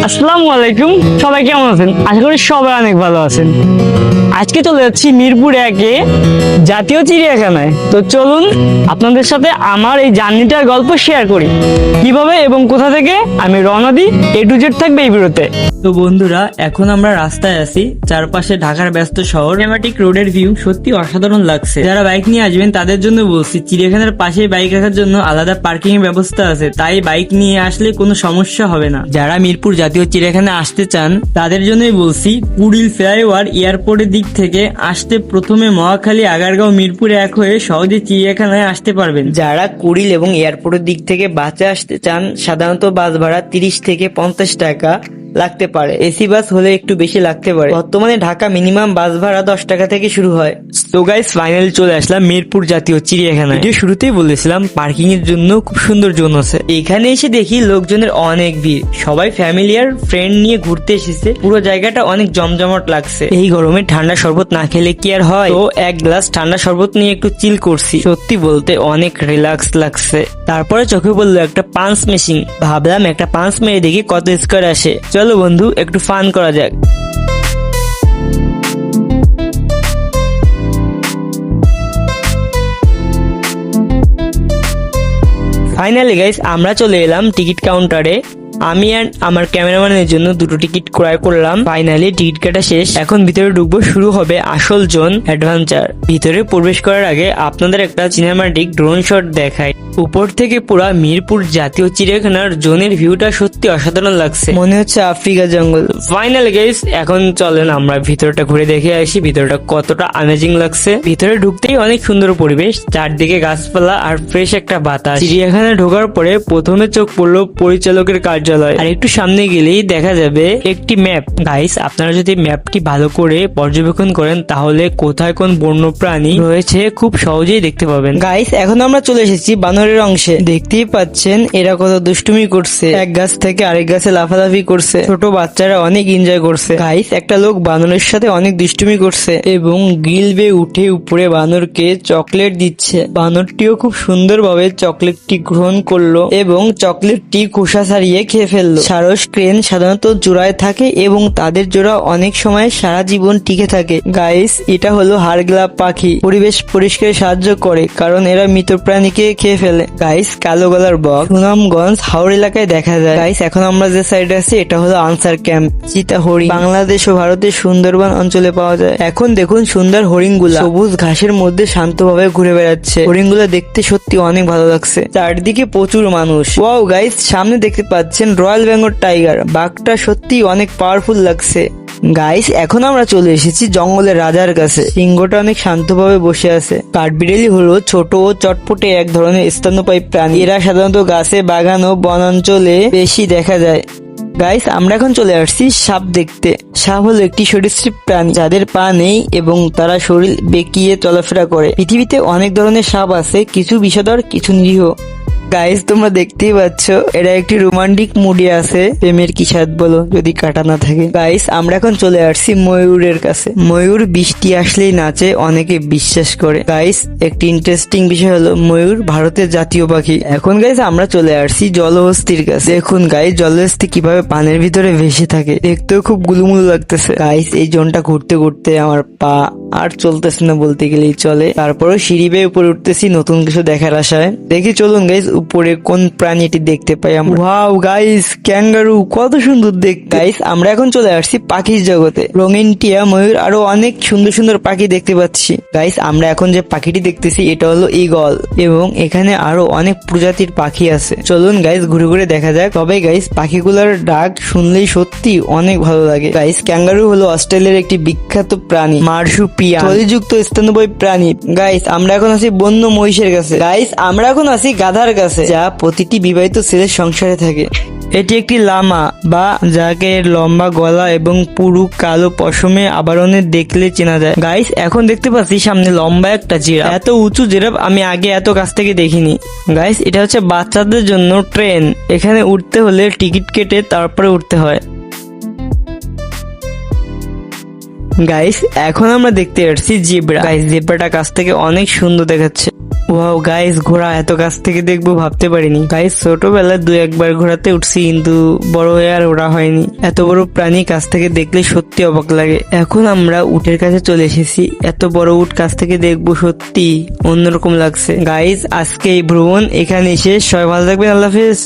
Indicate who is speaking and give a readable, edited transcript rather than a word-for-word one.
Speaker 1: আসসালামু আলাইকুম, সবাই কেমন আছেন? আশা করি সবাই অনেক ভালো আছেন। আজকে চলে যাচ্ছি মিরপুর একে জাতীয় চিড়িয়াখানায়। তো চলুন আপনাদের সাথে আমার এই জার্নিটার গল্প শেয়ার করি, কিভাবে এবং কোথা থেকে আমি রওনা দিই। A to Z থাকবে এই ভিডিওতে। তো বন্ধুরা, এখন আমরা রাস্তায় আছি, চারপাশে ঢাকার ব্যস্ত শহর, সিনেম্যাটিক রোডের ভিউ সত্যি অসাধারণ লাগছে। যারা বাইক নিয়ে আসবেন তাদের জন্য বলছি, চিড়িয়াখানার পাশে বাইক রাখার জন্য আলাদা পার্কিং এর ব্যবস্থা আছে, তাই বাইক নিয়ে আসলে কোনো সমস্যা হবে না। যারা মিরপুর জাতীয় চিড়িয়াখানা আসতে চান তাদের জন্যই বলছি, কুড়িল ফ্লাইওভার এয়ারপোর্টের দিক থেকে আসতে প্রথমে মহাখালী, আগারগাঁও, মিরপুর এক হয়ে সহজে চিড়িয়াখানায় আসতে পারবেন। যারা কুড়িল এবং এয়ারপোর্টের দিক থেকে বাসে আসতে চান, সাধারণত বাস ভাড়া 30 থেকে 50 টাকা লাগতে পারে। এসি বাস হলে একটু বেশি লাগতে পারে। বর্তমানে ঢাকা মিনিমাম বাস ভাড়া 10 টাকা থেকে শুরু হয়। তো গাইস, ফাইনালি চলে আসলাম মিরপুর জাতীয় চিড়িয়াখানায়। ভিডিও শুরুতেই বলেছিলাম পার্কিং এর জন্য খুব সুন্দর জোন আছে। এখানে এসে দেখি লোকজনের অনেক ভিড়, সবাই ফ্যামিলি আর ফ্রেন্ড নিয়ে ঘুরতে এসেছে। পুরো জায়গাটা অনেক জমজমাট লাগছে। এই গরমে ঠান্ডা শরবত না খেলে কি আর হয়, তো এক গ্লাস ঠান্ডা শরবত নিয়ে একটু চিল করছি। সত্যি বলতে অনেক রিল্যাক্স লাগছে। তারপরে চোখে পড়লো একটা পাঞ্চ মেশিন, ভাবলাম একটা পাঞ্চ মেরে দেখি কত স্কোয়ার আসে। চলো বন্ধু, একটু ফান করা যাক। ফাইনালি গাইস, আমরা চলে এলাম টিকিট কাউন্টারে। আমি আর আমার ক্যামেরাম্যানের জন্য দুটো টিকিট ক্রয় করলাম। ফাইনালি টিকিট কাটা শেষ, এখন ভিতরে ঢুকবো, শুরু হবে আসল জোন অ্যাডভেঞ্চার। ভিতরে প্রবেশ করার আগে আপনাদের একটা সিনেম্যাটিক ড্রোন শট দেখাই। উপর থেকে পুরা মিরপুর জাতীয় চিড়িয়াখানার জোনের ভিউটা সত্যি অসাধারণ লাগছে, মনে হচ্ছে আফ্রিকা জঙ্গল। ফাইনালি গাইস, এখন চলেন আমরা ভিতরটা ঘুরে দেখে আসি ভিতরটা কতটা অ্যামেজিং লাগছে। ভিতরে ঢুকতেই অনেক সুন্দর পরিবেশ, চারদিকে গাছপালা আর ফ্রেশ একটা বাতাস। চিড়িয়াখানায় ঢোকার পরে প্রথমে চোখ পড়লো পরিচালকের কার্যালয়, আর একটু সামনে গেলেই দেখা যাবে একটি ম্যাপ। গাইস, আপনারা যদি ম্যাপটি ভালো করে পর্যবেক্ষণ করেন তাহলে কোথায় কোন বন্যপ্রাণী রয়েছে খুব সহজেই দেখতে পাবেন। গাইস, এখন আমরা চলে এসেছি বানরের অংশে। দেখতেই পাচ্ছেন এরা কত দুষ্টুমি করছে, এক গাছ থেকে আরেক গাছে লাফালাফি করছে। ছোট বাচ্চারা অনেক এনজয় করছে। গাইস, একটা লোক বানরের সাথে অনেক দুষ্টুমি করছে এবং গ্রিল বেয়ে উঠে উপরে বানরকে চকলেট দিচ্ছে। বানরটিও খুব সুন্দরভাবে চকলেটটি গ্রহণ করলো এবং চকলেটটি খোসা ছাড়িয়ে খেয়ে ফেললো। সারস ক্রেন সাধারণত জোড়ায় থাকে এবং তাদের জোড়া অনেক সময় সারা জীবন টিকে থাকে। গাইস, এটা হলো হাড়গোলাপ পাখি, পরিবেশ পরিষ্কারে সাহায্য করে কারণ এরা মৃত প্রাণীকে খেয়ে ফেলে। গাইস, কালো গলার বক সুনামগঞ্জ হাওড় এলাকায় দেখা যায়। গাইস, এখন আমরা যে সাইডে আছি এটা হলো আনসার ক্যাম্প। চিতা হরিণ বাংলাদেশ ও ভারতের সুন্দরবন অঞ্চলে পাওয়া যায়। এখন দেখুন সুন্দর হরিণগুলা সবুজ ঘাসের মধ্যে শান্তভাবে ঘুরে বেড়াচ্ছে। হরিণগুলা দেখতে সত্যি অনেক ভালো লাগছে। চারদিকে প্রচুর মানুষ। ওয়াও গাইস, সামনে দেখতে পাচ্ছেন রয়্যাল বেঙ্গল টাইগার। বাঘটা সত্যি অনেক পাওয়ারফুল লাগছে। গাইস, এখন আমরা চলে এসেছি জঙ্গলের রাজার কাছে। সিংহটা অনেক শান্তভাবে বসে আছে। কাঠবিড়ালি হলো ছোট ও চটপটে এক ধরনের স্তন্যপায়ী প্রাণী। এরা সাধারণত গাছে, বাগান ও বনাঞ্চলে বেশি দেখা যায়। গাইস, আমরা এখন চলে আসছি সাপ দেখতে। সাপ হলো একটি সরীসৃপ প্রাণী যাদের পা নেই এবং তারা শরীর বেঁকিয়ে চলাফেরা করে। পৃথিবীতে অনেক ধরনের সাপ আছে, কিছু বিষধর, কিছু নিরীহ। গাইস, তোমরা দেখতেই পাচ্ছ এরা একটি রোমান্টিক মুডে আছে। প্রেমের কি স্বাদ বলো যদি কাটা না থাকে। গাইস, আমরা এখন চলে আসছি ময়ূরের কাছে। ময়ূর বৃষ্টি আসলেই নাচে, অনেকে বিশ্বাস করে। গাইস, একটি ইন্টারেস্টিং বিষয় হলো ময়ূর ভারতের জাতীয় পাখি। এখন গাইস, আমরা চলে আসছি জলহস্তির কাছে। দেখুন গাইস, জলহস্তি কিভাবে পানির ভিতরে ভেসে থাকে, দেখতেও খুব গুলুমুলু লাগতেছে। গাইস, এই জোনটা ঘুরতে ঘুরতে আমার পা আর চলতেছে না বলতে গেলেই চলে। তারপরে সিঁড়ি বেয়ে উপরে উঠতেছি নতুন কিছু দেখার আশায়। দেখি চলুন গাইস, উপরে কোন প্রাণীটি দেখতে পাই আমরা। ওয়াও গাইস, ক্যাঙ্গারু কত সুন্দর দেখতে। গাইস, আমরা এখন চলে আসছি পাখির জগতে। রঙিন টিয়া, ময়ূর আরো অনেক সুন্দর সুন্দর পাখি দেখতে পাচ্ছি। গাইস, আমরা এখন যে পাখিটি দেখতেছি এটা হলো ঈগল এবং এখানে আরো অনেক প্রজাতির পাখি আছে। চলুন গাইস, ঘুরে ঘুরে দেখা যাক। তবে গাইস, পাখিগুলোর ডাক শুনলেই সত্যি অনেক ভালো লাগে। গাইস, ক্যাঙ্গারু হলো অস্ট্রেলিয়ার একটি বিখ্যাত প্রাণী, মার্সুপিয়ান, থলিযুক্ত স্তন্যপায়ী প্রাণী। গাইস, আমরা এখন আছি বন্য মহিষের কাছে। গাইস, আমরা এখন আছি গাধার কাছে, যা প্রতিটি বিবাহিত ছেলের সংসারে থাকে। এটি একটি লামা, বা যাকে লম্বা গলা এবং পুরু কালো পশমে আবরণে দেখলে চেনা যায়। গাইস, এখন দেখতে পাচ্ছি সামনে লম্বা একটা জিরাফ। এত উঁচু জিরাফ আমি আগে এত কাছ থেকে দেখিনি। গাইস, এটা হচ্ছে বাচ্চাদের জন্য ট্রেন। এখানে উঠতে হলে টিকিট কেটে তারপরে উঠতে হয়। গাইস, এখন আমরা দেখতে পাচ্ছি জেব্রা। গাইস, জেব্রাটা কাছ থেকে অনেক সুন্দর দেখাচ্ছে। ওয়াও গাইস, ঘোড়া এত কাছ থেকে দেখবো ভাবতে পারিনি গাইস। ছোটবেলায় 2-1 বার ঘোড়াতে উঠছি, কিন্তু বড় হয়ে আর ওড়া হয়নি। এত বড় প্রাণী কাছ থেকে দেখলে সত্যি অবাক লাগে। এখন আমরা উটের কাছে চলে এসেছি, এত বড় উট কাছ থেকে দেখবো, সত্যি অন্যরকম লাগছে গাইস। আজকে এই ভ্রমণ এখানে শেষ, সবাই ভালো থাকবেন, আল্লাহ হাফেজ।